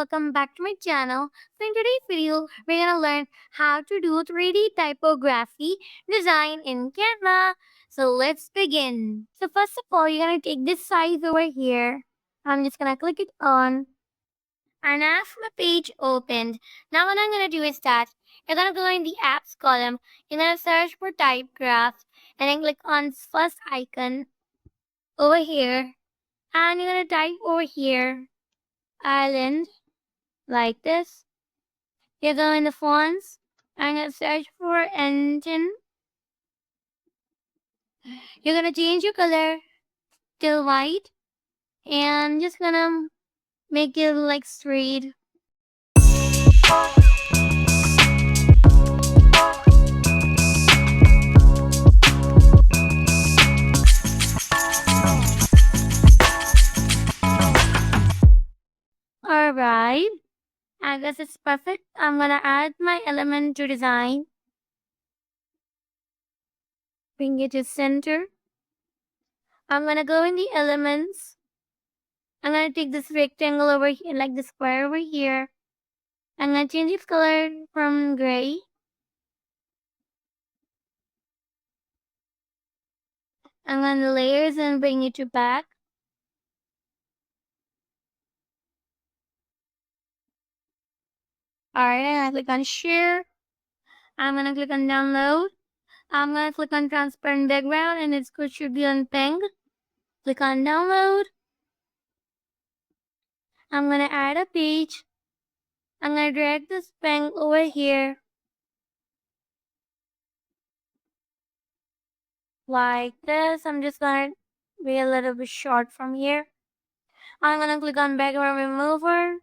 welcome back to my channel. So in today's video, we're gonna learn how to do 3D typography design in Canva. So let's begin. So first of all, you're gonna take this size over here. I'm just gonna click it on. And I have my page opened. Now what I'm gonna do is that you're gonna go in the apps column. You're gonna search for typograph and then click on first icon over here. And you're gonna type over here island like this. You go in the fonts. I'm gonna search for engine. You're gonna change your color till white and just gonna make it like straight. Alright, I guess it's perfect. I'm gonna add my element to design. Bring it to center. I'm gonna go in the elements. I'm gonna take this rectangle over here, like the square over here. I'm gonna change its color from gray. I'm gonna layers and bring it to back. Alright, I'm gonna click on share. I'm gonna click on download. I'm gonna click on transparent background and it should be on pink. Click on download. I'm gonna add a page. I'm gonna drag this pink over here. Like this. I'm just gonna be a little bit short from here. I'm gonna click on background remover.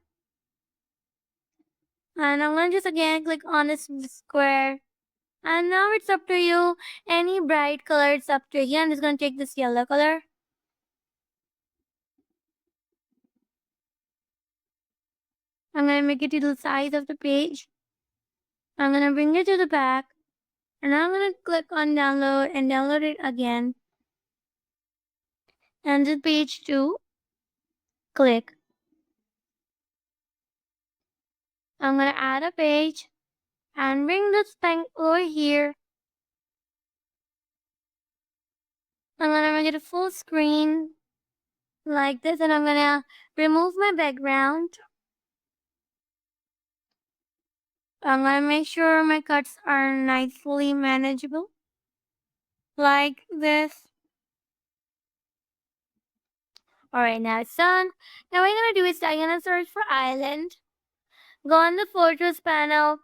And I'm gonna just again click on this square. And now it's up to you. Any bright color, it's up to you. I'm just gonna take this yellow color. I'm gonna make it to the size of the page. I'm gonna bring it to the back. And I'm gonna click on download and download it again. And the page 2. Click. I'm gonna add a page and bring this thing over here. I'm gonna make it a full screen like this and I'm gonna remove my background. I'm gonna make sure my cuts are nicely manageable. Like this. Alright, now it's done. Now what I'm gonna do is I'm gonna search for island. Go on the photos panel.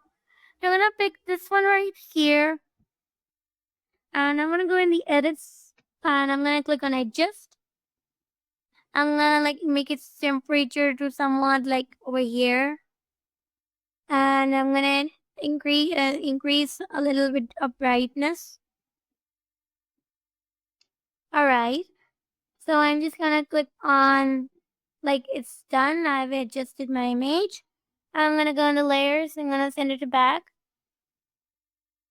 I'm gonna pick this one right here. And I'm gonna go in the edits and I'm gonna click on adjust. I'm gonna like make its temperature to somewhat like over here. And I'm gonna increase a little bit of brightness. Alright. So I'm just gonna click on like it's done. I've adjusted my image. I'm gonna go into layers. I'm gonna send it to back.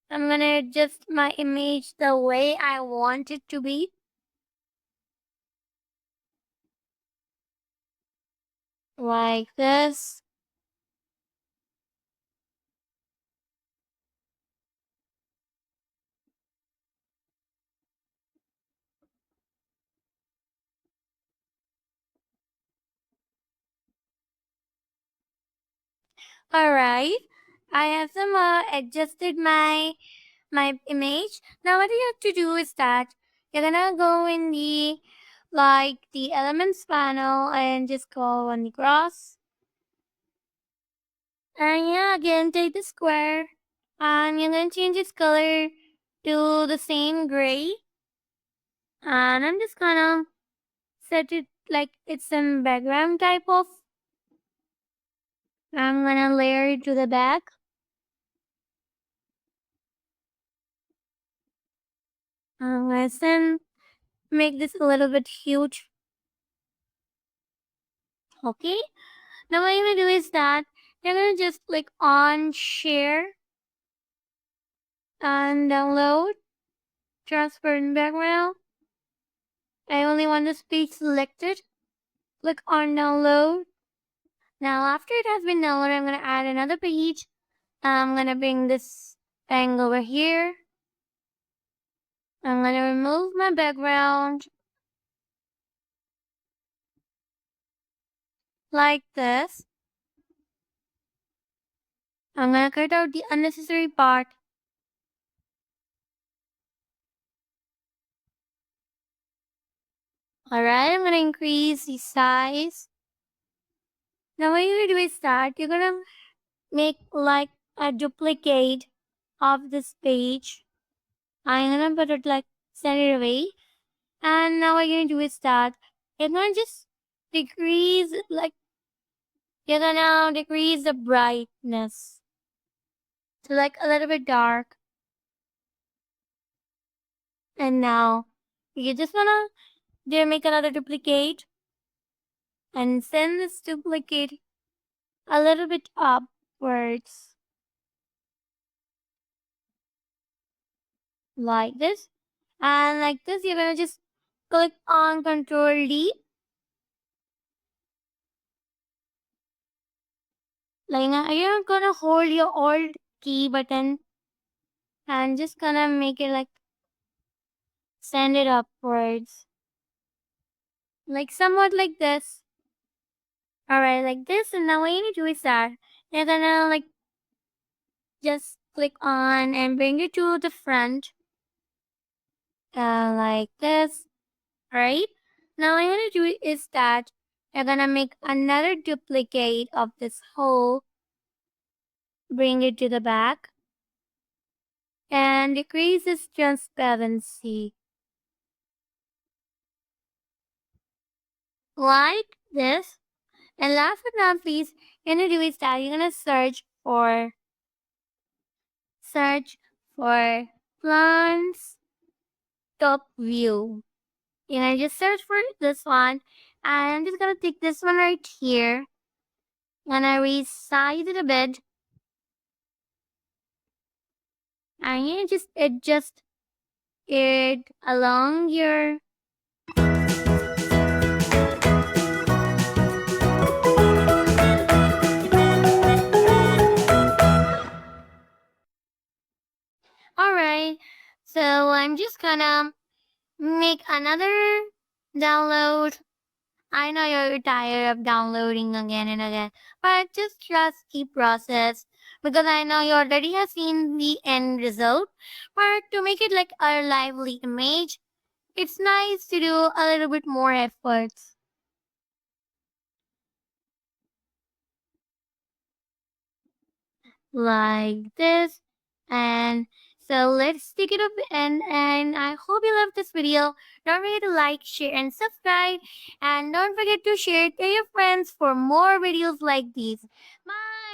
I'm gonna adjust my image the way I want it to be. Like this. Alright. I have some adjusted my image. Now what you have to do is that you're gonna go in the the elements panel and just go on the cross. And yeah, again take the square and you're gonna change its color to the same gray. And I'm just gonna set it like it's some background type of. I'm gonna layer it to the back. I'm gonna make this a little bit huge. Okay. Now what you're gonna do is that you're gonna just click on share and download transparent background. I only want this page selected. Click on download Now after it has been downloaded, I'm gonna add another page. I'm gonna bring this thing over here. I'm gonna remove my background like this. I'm gonna cut out the unnecessary part. Alright, I'm gonna increase the size. Now what you're gonna do is that you're gonna make like a duplicate of this page. I'm gonna put it like send it away. And now what you're gonna do is that you're gonna just decrease like you're gonna decrease the brightness to like a little bit dark. And now you just wanna make another duplicate and send this duplicate a little bit upwards like this. And like this, you're gonna just click on Control D. Like you're gonna hold your Alt key button and just gonna make it like send it upwards. Like somewhat like this. Alright, like this. And now what you need to do is that you're gonna like just click on and bring it to the front. Like this. Alright. Now what I'm gonna do is that you're gonna make another duplicate of this hole. Bring it to the back. And decrease its transparency. Like this. And last but not least, you're gonna do is that you're gonna search for plants top view. You're gonna just search for this one. And I'm just gonna take this one right here. Gonna resize it a bit. And you just adjust it along your alright. So I'm just gonna make another download. I know you're tired of downloading again and again, but just trust the process because I know you already have seen the end result. But to make it like a lively image, it's nice to do a little bit more efforts like this. And so let's stick it up and I hope you love this video. Don't forget to like, share, and subscribe. And don't forget to share it to your friends for more videos like these. Bye!